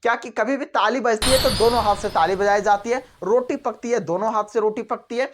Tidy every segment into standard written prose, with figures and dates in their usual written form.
क्या कि कभी भी ताली बजती है तो दोनों हाथ से ताली बजाई जाती है, रोटी पकती है दोनों हाथ से रोटी पकती है।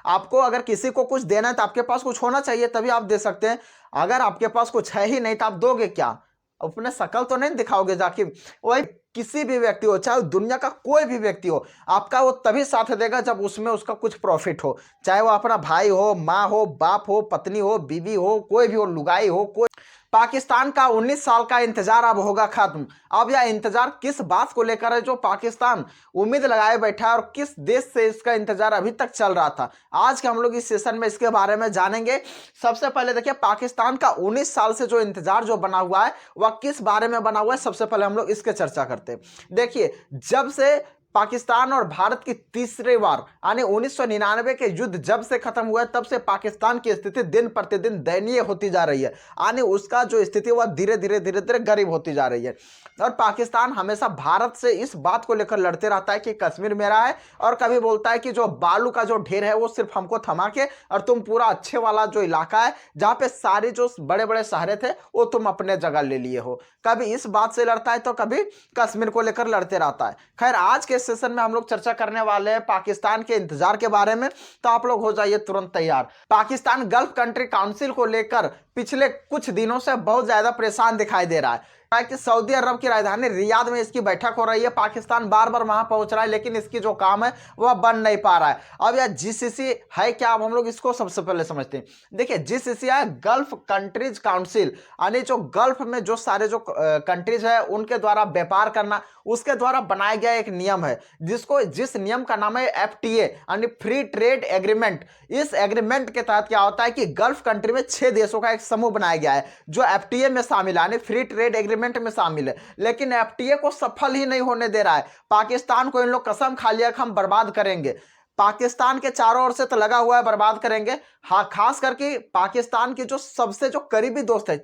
आपको अगर किसी को कुछ देना है तो आपके पास कुछ होना चाहिए तभी आप दे सकते हैं। अगर आपके पास कुछ है ही नहीं तो आप दोगे क्या? अपने शकल तो नहीं दिखाओगे जाके। वही किसी भी व्यक्ति हो, चाहे दुनिया का कोई भी व्यक्ति हो, आपका वो तभी साथ देगा जब उसमें उसका कुछ प्रॉफिट हो। चाहे वो अपना भाई हो, माँ हो, बाप हो, पत्नी हो, बीवी हो, कोई भी हो, लुगाई हो, कोई। पाकिस्तान का 19 साल का इंतजार अब होगा खत्म। अब यह इंतजार किस बात को लेकर है जो पाकिस्तान उम्मीद लगाए बैठा है, और किस देश से इसका इंतजार अभी तक चल रहा था? आज के हम लोग इस सेशन में इसके बारे में जानेंगे। सबसे पहले देखिए, पाकिस्तान का 19 साल से जो इंतजार जो बना हुआ है वह किस बारे में बना हुआ है, सबसे पहले हम लोग इसके चर्चा करते हैं। देखिए, जब से पाकिस्तान और भारत की तीसरी बार यानी 1999 के युद्ध जब से खत्म हुआ है, तब से पाकिस्तान की स्थिति दिन प्रतिदिन दयनीय होती जा रही है। यानी उसका जो स्थिति वह धीरे धीरे गरीब होती जा रही है। और पाकिस्तान हमेशा भारत से इस बात को लेकर लड़ते रहता है कि कश्मीर मेरा है, और कभी बोलता है कि जो बालू का जो ढेर है वो सिर्फ हमको थमा के, और तुम पूरा अच्छे वाला जो इलाका है जहां पे सारे जो बड़े बड़े शहर थे वो तुम अपने जगह ले लिए हो। कभी इस बात से लड़ता है तो कभी कश्मीर को लेकर लड़ते रहता है। खैर, आज के सेशन में हम लोग चर्चा करने वाले हैं पाकिस्तान के इंतजार के बारे में, तो आप लोग हो जाइए तुरंत तैयार। पाकिस्तान गल्फ कंट्री काउंसिल को लेकर पिछले कुछ दिनों से बहुत ज्यादा परेशान दिखाई दे रहा है कि सऊदी अरब की राजधानी रियाद में इसकी बैठक हो रही है। पाकिस्तान बार बार वहां पहुंच रहा है, लेकिन इसकी जो काम है वह बन नहीं पा रहा है। अब यह जीसीसी है क्या, अब हम लोग इसको सबसे पहले समझते हैं। देखिए, जीसीसी है गल्फ कंट्रीज काउंसिल, यानी जो गल्फ में जो सारे जो कंट्रीज है उनके द्वारा व्यापार करना, उसके द्वारा बनाया गया एक नियम है जिस नियम का नाम है एफटीए यानी फ्री ट्रेड एग्रीमेंट। इस एग्रीमेंट के तहत क्या होता है कि गल्फ कंट्री में 6 देशों का एक समूह बनाया गया है जो एफटीए में शामिल है, यानी फ्री ट्रेड एग्रीमेंट में शामिल है। लेकिन एफटीए को सफल ही नहीं होने दे रहा है। पाकिस्तान को इन लोग कसम खा लिया कि हम बर्बाद करेंगे। पाकिस्तान के चारों ओर से तो लगा हुआ है बर्बाद करेंगे। हाँ, खास करके पाकिस्तान के जो सबसे जो करीबी दोस्त है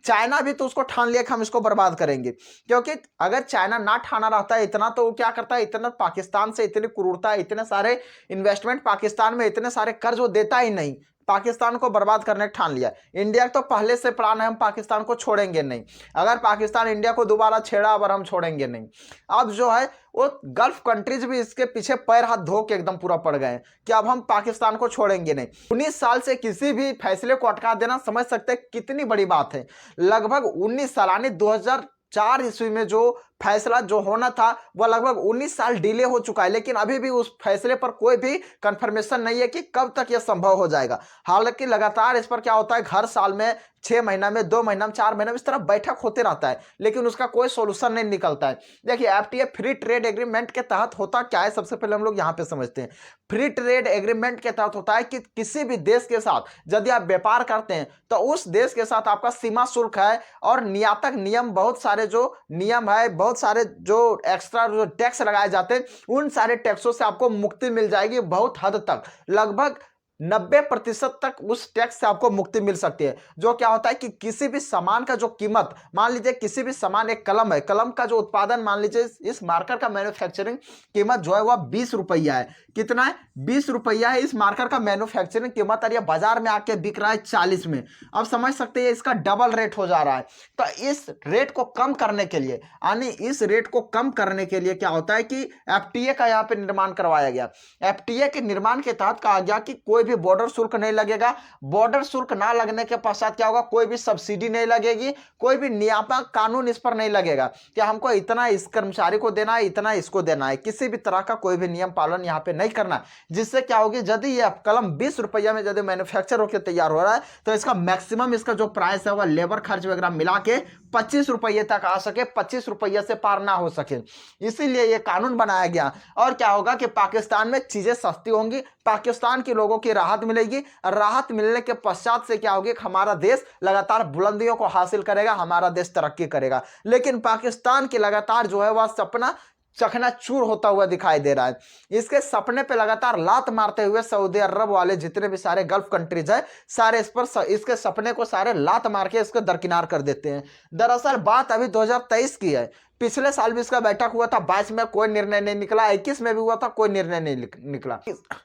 चाइना भी तो उसको ठान लिया कि हम इसको बर्बाद करेंगे। क्योंकि अगर चाइना ना ठाना रहता है इतना, तो वो क्या करता है, इतना पाकिस्तान से इतनी क्रूरता, इतने सारे इन्वेस्टमेंट पाकिस्तान में, इतने सारे कर्ज वो देता ही नहीं। पाकिस्तान को बर्बाद करने ठान लिया। इंडिया तो पहले से प्लान है, हम पाकिस्तान को छोड़ेंगे नहीं। अगर पाकिस्तान इंडिया को दोबारा छेड़ा और हम छोड़ेंगे नहीं। अब जो है वो गल्फ कंट्रीज भी इसके पीछे पैर हाथ धो के एकदम पूरा पड़ गए कि अब हम पाकिस्तान को छोड़ेंगे नहीं। 19 साल से किसी भी फैसले को अटका देना, समझ सकते हैं कितनी बड़ी बात है। लगभग 19 साल यानी 2004 ईस्वी में जो फैसला जो होना था वह लगभग 19 साल डिले हो चुका है, लेकिन अभी भी उस फैसले पर कोई भी कंफर्मेशन नहीं है कि कब तक यह संभव हो जाएगा। हालांकि लगातार इस पर क्या होता है, हर साल में 6 महीना में, 2 महीना में, 4 महीना में इस तरह बैठक होते रहता है, लेकिन उसका कोई सोल्यूशन नहीं निकलता है। देखिए, एफटीए फ्री ट्रेड एग्रीमेंट के तहत होता क्या है, सबसे पहले हम लोग यहां पे समझते हैं। फ्री ट्रेड एग्रीमेंट के तहत होता है कि किसी भी देश के साथ यदि आप व्यापार करते हैं तो उस देश के साथ आपका सीमा शुल्क है और नियातक नियम, बहुत सारे जो नियम है, बहुत सारे जो एक्स्ट्रा जो टैक्स लगाए जाते हैं, उन सारे टैक्सों से आपको मुक्ति मिल जाएगी। बहुत हद तक, लगभग 90% तक उस टैक्स से आपको मुक्ति मिल सकती है। जो क्या होता है कि किसी भी सामान का जो कीमत, मान लीजिए किसी भी सामान, एक कलम है, कलम का जो उत्पादन, मान लीजिए इस मार्कर का मैन्युफैक्चरिंग कीमत जो है वह 20 रुपया है। कितना है? 20 रुपया है इस मार्कर का मैन्युफैक्चरिंग कीमत, और यह बाजार में आके बिक रहा है 40 में। अब समझ सकते हैं इसका डबल रेट हो जा रहा है। तो इस रेट को कम करने के लिए, यानी इस रेट को कम करने के लिए क्या होता है कि एफटीए का यहाँ पे निर्माण करवाया गया। एफटीए के निर्माण के तहत कहा गया कि कोई भी बॉर्डर शुल्क नहीं लगेगा। बॉर्डर शुल्क ना लगने के पश्चात क्या होगा, कोई भी सब्सिडी नहीं लगेगी, कोई भी नियामक कानून इस पर नहीं लगेगा कि हमको इतना इस कर्मचारी को देना है, इतना इसको देना है। किसी भी तरह का कोई भी नियम पालन यहाँ पे नहीं करना, जिससे क्या होगी, यदि ये कलम 20 रुपया में यदि मैन्युफैक्चर होकर तैयार हो रहा है तो इसका मैक्सिमम, इसका जो प्राइस है वह लेबर खर्च वगैरह मिला के 25 रुपये तक आ सके, 25 रुपये से पार ना हो सके, इसीलिए ये कानून बनाया गया। और क्या होगा कि पाकिस्तान में चीजें सस्ती होंगी, पाकिस्तान के लोगों की राहत मिलेगी। राहत मिलने के पश्चात से क्या होगी, हमारा देश लगातार बुलंदियों को हासिल करेगा, हमारा देश तरक्की करेगा। लेकिन पाकिस्तान की लगातार जो है वह सपना चकनाचूर होता हुआ दिखाई दे रहा है। इसके सपने पे लगातार लात मारते हुए सऊदी अरब वाले जितने भी सारे गल्फ कंट्रीज है, सारे इस पर इसके सपने को सारे लात मार के इसको दरकिनार कर देते हैं। दरअसल बात अभी 2023 की है। पिछले साल भी इसका बैठक हुआ था, 22 में कोई निर्णय नहीं निकला, 21 में भी हुआ था, कोई निर्णय नहीं निकला।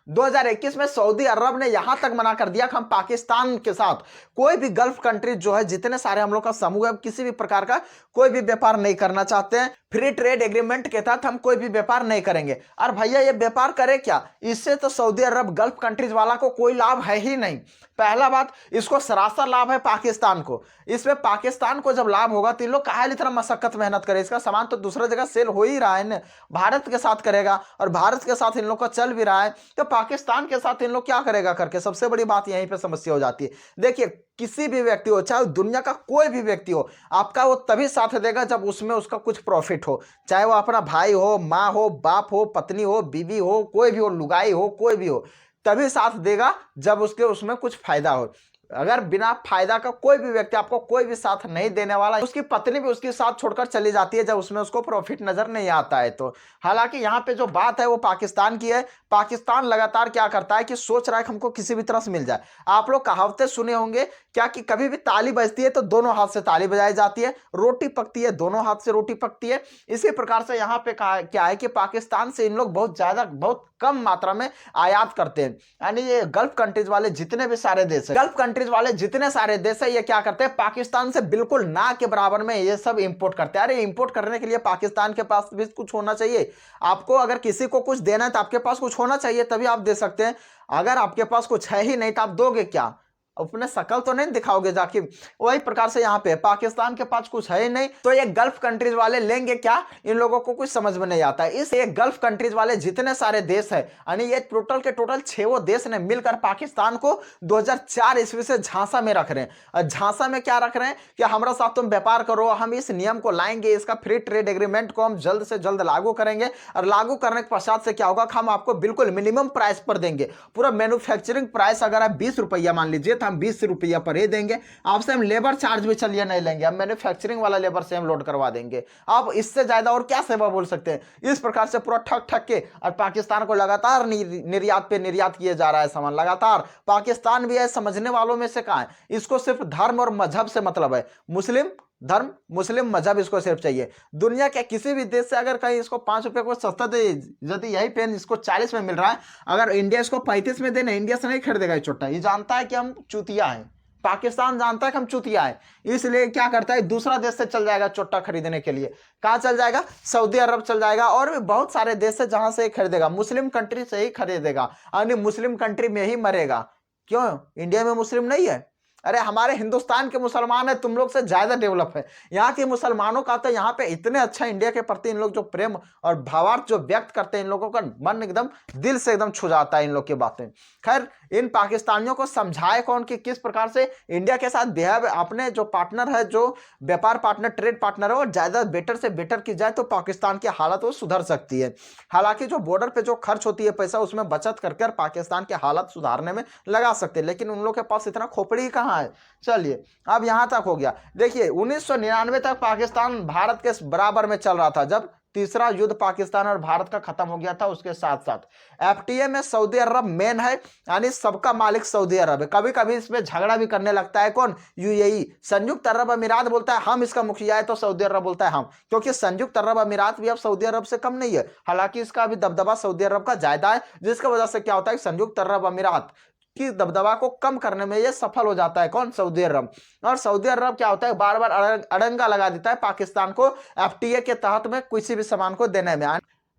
2021 में सऊदी अरब ने यहां तक मना कर दिया कि हम पाकिस्तान के साथ कोई भी गल्फ कंट्री जो है, जितने सारे हम लोग का समूह है, किसी भी प्रकार का कोई भी व्यापार नहीं करना चाहते हैं। फ्री ट्रेड एग्रीमेंट के तहत हम कोई भी व्यापार नहीं करेंगे। और भैया ये व्यापार करे क्या? इससे तो सऊदी अरब गल्फ कंट्रीज वाला को कोई लाभ है ही नहीं। पहला बात, इसको सरासर लाभ है पाकिस्तान को। इसमें पाकिस्तान को जब लाभ होगा तो इन लोग काहे इतना मशक्कत मेहनत करे? इसका सामान तो दूसरा जगह सेल हो ही रहा है ना, भारत के साथ करेगा, और भारत के साथ इन लोग का चल भी रहा है, तो पाकिस्तान के साथ इन लोग क्या करेगा करके सबसे बड़ी बात यहीं पे समस्या हो जाती है। देखिए, किसी भी व्यक्ति हो, चाहे दुनिया का कोई भी व्यक्ति हो, आपका वो तभी साथ देगा जब उसमें उसका कुछ प्रॉफिट हो। चाहे वो अपना भाई हो, माँ हो, बाप हो, पत्नी हो, बीवी हो, कोई भी हो, लुगाई हो, कोई भी हो, तभी साथ देगा जब उसके उसमें कुछ फायदा हो। अगर बिना फायदा का कोई भी व्यक्ति आपको कोई भी साथ नहीं देने वाला, उसकी पत्नी भी उसके साथ छोड़कर चली जाती है जब उसमें उसको प्रॉफिट नजर नहीं आता है। तो हालांकि यहाँ पे जो बात है वो पाकिस्तान की है। पाकिस्तान लगातार क्या करता है कि सोच रहा है कि हमको किसी भी तरह से मिल जाए। आप लोग कहावतें सुने होंगे क्या कि कभी भी ताली बजती है तो दोनों हाथ से ताली बजाई जाती है, रोटी पकती है दोनों हाथ से रोटी पकती है। इसी प्रकार से यहाँ पे क्या है कि पाकिस्तान से इन लोग बहुत कम मात्रा में आयात करते हैं। यानी ये गल्फ कंट्रीज वाले जितने भी सारे देश है, गल्फ कंट्रीज वाले जितने सारे देश है, ये क्या करते हैं? पाकिस्तान से बिल्कुल ना के बराबर में ये सब इंपोर्ट करते हैं। अरे इंपोर्ट करने के लिए पाकिस्तान के पास भी कुछ होना चाहिए। आपको अगर किसी को कुछ देना है तो आपके पास कुछ होना चाहिए, तभी आप दे सकते हैं। अगर आपके पास कुछ है ही नहीं तो आप दोगे क्या? अपने शकल तो नहीं दिखाओगे जाके। वही प्रकार से यहाँ पे पाकिस्तान के पास कुछ है ही नहीं, तो ये गल्फ कंट्रीज वाले लेंगे क्या? इन लोगों को कुछ समझ में नहीं आता है। इस एक गल्फ कंट्रीज वाले जितने सारे देश है, यानी ये टोटल के टोटल 6 देश ने मिलकर पाकिस्तान को 2004 ईस्वी से झांसा में रख रहे हैं। और झांसा में क्या रख रहे हैं कि हमारा साथ तुम व्यापार करो, हम इस नियम को लाएंगे, इसका फ्री ट्रेड एग्रीमेंट को हम जल्द से जल्द लागू करेंगे, और लागू करने के पश्चात से क्या होगा कि हम आपको बिल्कुल मिनिमम प्राइस पर देंगे। पूरा मैन्युफैक्चरिंग प्राइस अगर आप 20 रुपया मान लीजिए, हम 20 रुपया पर ही देंगे आपसे। हम लेबर चार्ज भी चलिए नहीं लेंगे, हम मैन्युफैक्चरिंग वाला लेबर से हम लोड करवा देंगे। आप इससे ज्यादा और क्या सेवा बोल सकते हैं? इस प्रकार से पूरा ठग ठग के, और पाकिस्तान को लगातार निर्यात पे निर्यात किया जा रहा है सामान लगातार। पाकिस्तान भी है समझने वालों में से कहां है? इसको सिर्फ धर्म और मजहब से मतलब है। मुस्लिम धर्म, मुस्लिम मजहब इसको सिर्फ चाहिए। दुनिया के किसी भी देश से अगर कहीं इसको 5 रुपए को सस्ता दे, यदि यही पेन इसको 40 में मिल रहा है, अगर इंडिया इसको 35 में देने, इंडिया से नहीं खरीदेगा ये चुट्टा। ये जानता है कि हम चूतिया हैं, पाकिस्तान जानता है कि हम चूतिया है, इसलिए क्या करता है? दूसरा देश से चल जाएगा चुट्टा खरीदने के लिए। कहां चल जाएगा? सऊदी अरब चल जाएगा, और भी बहुत सारे देश है जहां से खरीदेगा, मुस्लिम कंट्री से ही खरीदेगा, यानी मुस्लिम कंट्री में ही मरेगा। क्यों? इंडिया में मुस्लिम नहीं है? अरे हमारे हिंदुस्तान के मुसलमान है तुम लोग से ज्यादा डेवलप है। यहाँ के मुसलमानों का तो यहाँ पे इतने अच्छा इंडिया के प्रति इन लोग जो प्रेम और भावार्थ जो व्यक्त करते हैं, इन लोगों का मन एकदम दिल से एकदम छू जाता है इन लोग की बातें। खैर, इन पाकिस्तानियों को समझाए कौन कि किस प्रकार से इंडिया के साथ बिहेव, अपने जो पार्टनर है, जो व्यापार पार्टनर, ट्रेड पार्टनर है, और ज्यादा बेटर से बेटर की जाए तो पाकिस्तान की हालत वो सुधर सकती है। हालांकि जो बॉर्डर पे जो खर्च होती है पैसा, उसमें बचत करके पाकिस्तान की हालत सुधारने में लगा सकते हैं, लेकिन उन लोग के पास इतना खोपड़ी कहाँ है। चलिए, अब यहां तक हो गया। देखिए 1999 तक पाकिस्तान भारत के बराबर में चल रहा था, जब तीसरा युद्ध पाकिस्तान और भारत का खत्म हो गया था। उसके साथ साथ एफटीए में सऊदी अरब मेन है, यानी सबका मालिक सऊदी अरब है। कभी कभी इसमें झगड़ा भी करने लगता है कौन? यूएई, संयुक्त अरब अमीरात बोलता है हम इसका मुखिया है, तो सऊदी अरब बोलता है हम, क्योंकि संयुक्त अरब अमीरात भी अब सऊदी अरब से कम नहीं है। हालांकि इसका अभी दबदबा सऊदी अरब का ज्यादा है, जिसकी वजह से क्या होता है? संयुक्त अरब अमीरात की दबदबा को कम करने में ये सफल हो जाता है। कौन? सऊदी अरब। और सऊदी अरब क्या होता है? बार बार अड़ंगा लगा देता है पाकिस्तान को एफटीए के तहत में किसी भी सामान को देने में,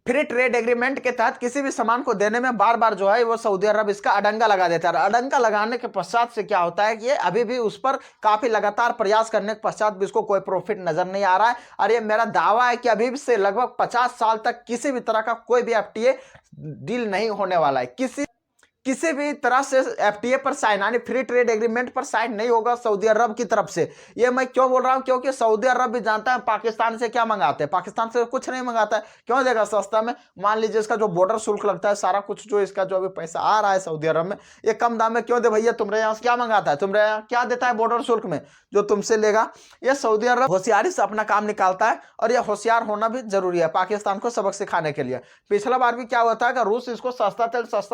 फ्री ट्रेड एग्रीमेंट के तहत किसी भी सामान को देने में बार बार जो है वो सऊदी अरब इसका अड़ंगा लगा देता है। अड़ंगा लगाने के पश्चात से क्या होता है कि ये अभी भी उस पर काफी लगातार प्रयास करने के पश्चात भी इसको कोई प्रॉफिट नजर नहीं आ रहा है। और ये मेरा दावा है कि अभी से लगभग 50 साल तक किसी भी तरह का कोई भी एफटीए डील नहीं होने वाला है। किसी भी तरह से एफटीए पर साइन, यानी फ्री ट्रेड एग्रीमेंट पर साइन नहीं होगा सऊदी अरब की तरफ से। ये मैं क्यों बोल रहा हूं? क्योंकि सऊदी अरब भी जानता है पाकिस्तान से क्या मंगाते हैं, पाकिस्तान से कुछ नहीं मंगाता है। क्यों देगा सस्ता में? मान लीजिए इसका जो बॉर्डर शुल्क लगता है, सारा कुछ जो इसका जो अभी पैसा आ रहा है सऊदी अरब में, ये कम दाम में क्यों दे भैया? तुम्हारे यहाँ से क्या मंगाता है? तुम्हारे यहाँ क्या देता है बॉर्डर शुल्क में जो तुमसे लेगा? ये सऊदी अरब होशियारी से अपना काम निकालता है, और यह होशियार होना भी जरूरी है पाकिस्तान को सबक सिखाने के लिए। पिछला बार भी क्या हुआ था कि रूस इसको सस्ता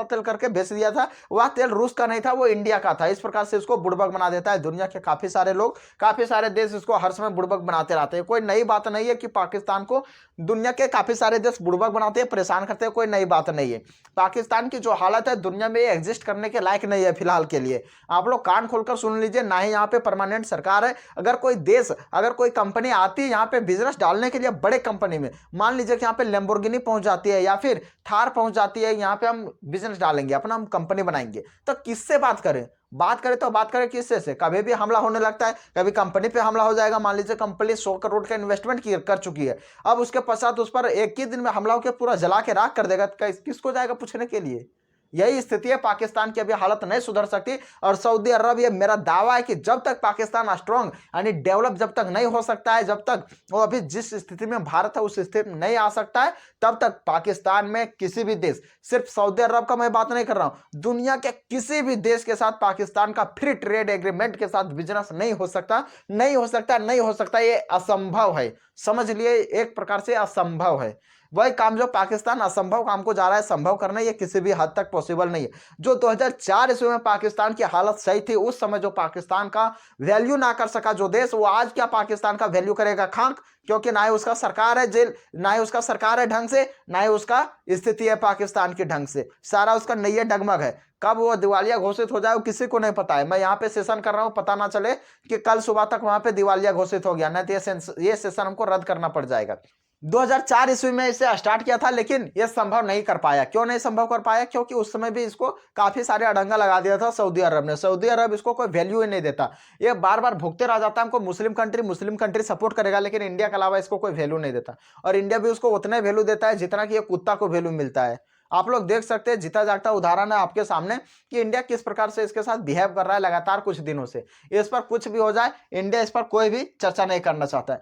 तेल करके बेच दिया दिया था वह तेल रूस का नहीं था, वो इंडिया का था। इस प्रकार से इसको बुड़बक बना देता है दुनिया के काफी सारे लोग, काफी सारे देश इसको हर समय बुड़बक बनाते रहते हैं। कोई नई बात नहीं है कि पाकिस्तान को दुनिया के काफी सारे देश बुड़बक बनाते हैं, परेशान करते हैं, कोई नई बात नहीं है। पाकिस्तान की जो हालत है दुनिया में एग्जिस्ट करने के लायक नहीं है फिलहाल के लिए। आप लोग कान खोलकर सुन लीजिए, ना ही यहाँ पे परमानेंट सरकार है। अगर कोई देश, अगर कोई कंपनी आती है यहाँ पे बिजनेस डालने के लिए, बड़े कंपनी में मान लीजिए कि यहाँ पे लैम्बोर्गिनी पहुंच जाती है या फिर थार पहुंच जाती है, यहाँ पे हम बिजनेस डालेंगे, अपना हम कंपनी बनाएंगे, तो किससे बात करें? बात करें तो बात करें किससे से? कभी भी हमला होने लगता है, कभी कंपनी पे हमला हो जाएगा। मान लीजिए कंपनी 100 करोड़ का इन्वेस्टमेंट कर चुकी है, अब उसके पश्चात उस पर एक ही दिन में हमला होकर पूरा जला के राख कर देगा, किसको जाएगा पूछने के लिए? यही स्थिति है पाकिस्तान की, अभी हालत नहीं सुधर सकती। और सऊदी अरब, ये मेरा दावा है कि जब तक पाकिस्तान स्ट्रांग यानी डेवलप जब तक नहीं हो सकता है, जब तक वो अभी जिस स्थिति में भारत है उस स्थिति में नहीं आ सकता है, तब तक पाकिस्तान में किसी भी देश, सिर्फ सऊदी अरब का मैं बात नहीं कर रहा हूं, दुनिया के किसी भी देश के साथ पाकिस्तान का फ्री ट्रेड एग्रीमेंट के साथ बिजनेस नहीं हो सकता, नहीं हो सकता, नहीं हो सकता। ये असंभव है, समझ लिए, एक प्रकार से असंभव है। वही काम जो पाकिस्तान असंभव काम को जा रहा है संभव करना, ये किसी भी हद तक पॉसिबल नहीं है। जो 2004 ईस्वी में पाकिस्तान की हालत सही थी, उस समय जो पाकिस्तान का वैल्यू ना कर सका जो देश, वो आज क्या पाकिस्तान का वैल्यू करेगा? खाक, क्योंकि ना ही उसका सरकार है जेल, ना ही उसका सरकार है ढंग से, ना ही उसका स्थिति है पाकिस्तान की ढंग से, सारा उसका नैया डगमग है। कब वो दिवालिया घोषित हो जाए वो किसी को नहीं पता है। मैं यहाँ पे सेशन कर रहा हूँ, पता ना चले कि कल सुबह तक वहां पे दिवालिया घोषित हो गया, नहीं तो ये सेशन हमको रद्द करना पड़ जाएगा। 2004 ईस्वी में इसे स्टार्ट किया था, लेकिन यह संभव नहीं कर पाया। क्यों नहीं संभव कर पाया? क्योंकि उस समय भी इसको काफी सारे अड़ंगा लगा दिया था सऊदी अरब ने। सऊदी अरब इसको कोई वैल्यू ही नहीं देता, ये बार बार भुगते रह जाता है हमको मुस्लिम कंट्री सपोर्ट करेगा, लेकिन इंडिया के अलावा इसको कोई वैल्यू नहीं देता। और इंडिया भी उसको उतना वैल्यू देता है जितना कि ये कुत्ता को वैल्यू मिलता है। आप लोग देख सकते हैं, जीता जागता उदाहरण है आपके सामने कि इंडिया किस प्रकार से इसके साथ बिहेव कर रहा है लगातार कुछ दिनों से। इस पर कुछ भी हो जाए, इंडिया इस पर कोई भी चर्चा नहीं करना चाहता है।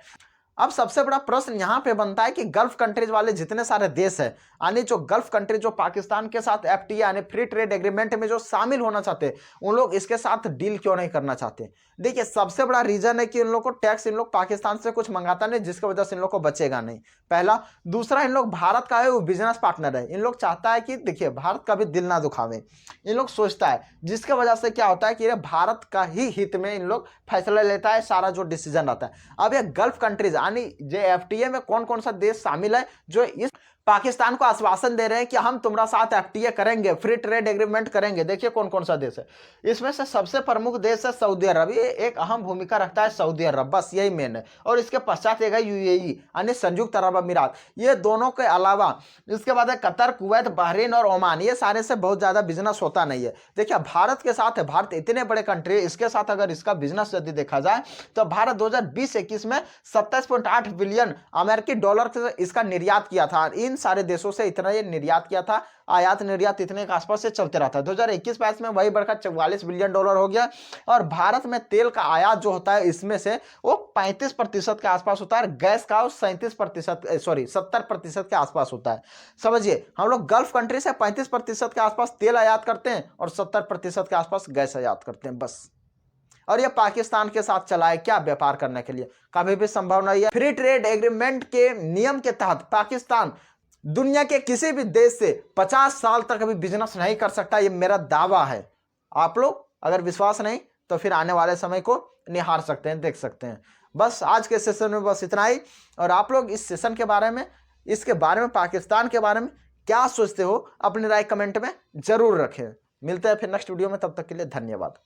अब सबसे बड़ा प्रश्न यहां पे बनता है कि गल्फ कंट्रीज वाले जितने सारे देश है, यानी जो गल्फ कंट्री जो पाकिस्तान के साथ एफटीए यानी फ्री ट्रेड एग्रीमेंट में जो शामिल होना चाहते हैं, उन लोग इसके साथ डील क्यों नहीं करना चाहते? देखिए, सबसे बड़ा रीजन है कि इन लोग को टैक्स, इन लोग पाकिस्तान से कुछ मंगाता नहीं, जिसकी वजह से इन लोग को बचेगा नहीं, पहला। दूसरा, इन लोग भारत का है वो बिजनेस पार्टनर है, इन लोग चाहता है कि देखिए भारत का भी दिल ना दुखावे, इन लोग सोचता है, जिसके वजह से क्या होता है कि भारत का ही हित में इन लोग फैसला लेता है, सारा जो डिसीजन रहता है। अब ये गल्फ कंट्रीज यानी जो एफटीए में कौन कौन सा देश शामिल है जो इस पाकिस्तान को आश्वासन दे रहे हैं कि हम तुम्हारा साथ एफटीए करेंगे, फ्री ट्रेड एग्रीमेंट करेंगे, देखिए कौन कौन सा देश है। इसमें से सबसे प्रमुख देश है सऊदी अरब, ये एक अहम भूमिका रखता है सऊदी अरब, बस यही मेन है। और इसके पश्चात एक है यूएई यानी संयुक्त अरब अमीरात। ये दोनों के अलावा इसके बाद है कतर, कुवैत, बहरीन और ओमान। ये सारे से बहुत ज्यादा बिजनेस होता नहीं है। देखिए भारत के साथ है, भारत इतने बड़े कंट्री है, इसके साथ अगर इसका बिजनेस यदि देखा जाए तो भारत 2020-21 में 27.8 बिलियन अमेरिकी डॉलर इसका निर्यात किया था। इन सारे देशों से इतना ये निर्यात किया था, आयात निर्यात इतने के आसपास से चलते रहता है। 2021-22 में वही बढ़कर 44 बिलियन डॉलर हो गया। और भारत में तेल का आयात जो होता है इसमें से वो 35% के आसपास होता है, गैस का 70% के आसपास होता है। समझिए, हम लोग गल्फ कंट्री से 35% के आसपास तेल आयात करते हैं और 70% के आसपास गैस आयात करते हैं, बस। और ये पाकिस्तान के साथ चला है क्या व्यापार करने के लिए? कभी भी संभव नहीं है। फ्री ट्रेड एग्रीमेंट के नियम के तहत पाकिस्तान दुनिया के किसी भी देश से 50 साल तक अभी बिजनेस नहीं कर सकता, ये मेरा दावा है। आप लोग अगर विश्वास नहीं तो फिर आने वाले समय को निहार सकते हैं, देख सकते हैं। बस आज के सेशन में बस इतना ही। और आप लोग इस सेशन के बारे में, इसके बारे में, पाकिस्तान के बारे में क्या सोचते हो, अपनी राय कमेंट में जरूर रखें। मिलते हैं फिर नेक्स्ट वीडियो में, तब तक के लिए धन्यवाद।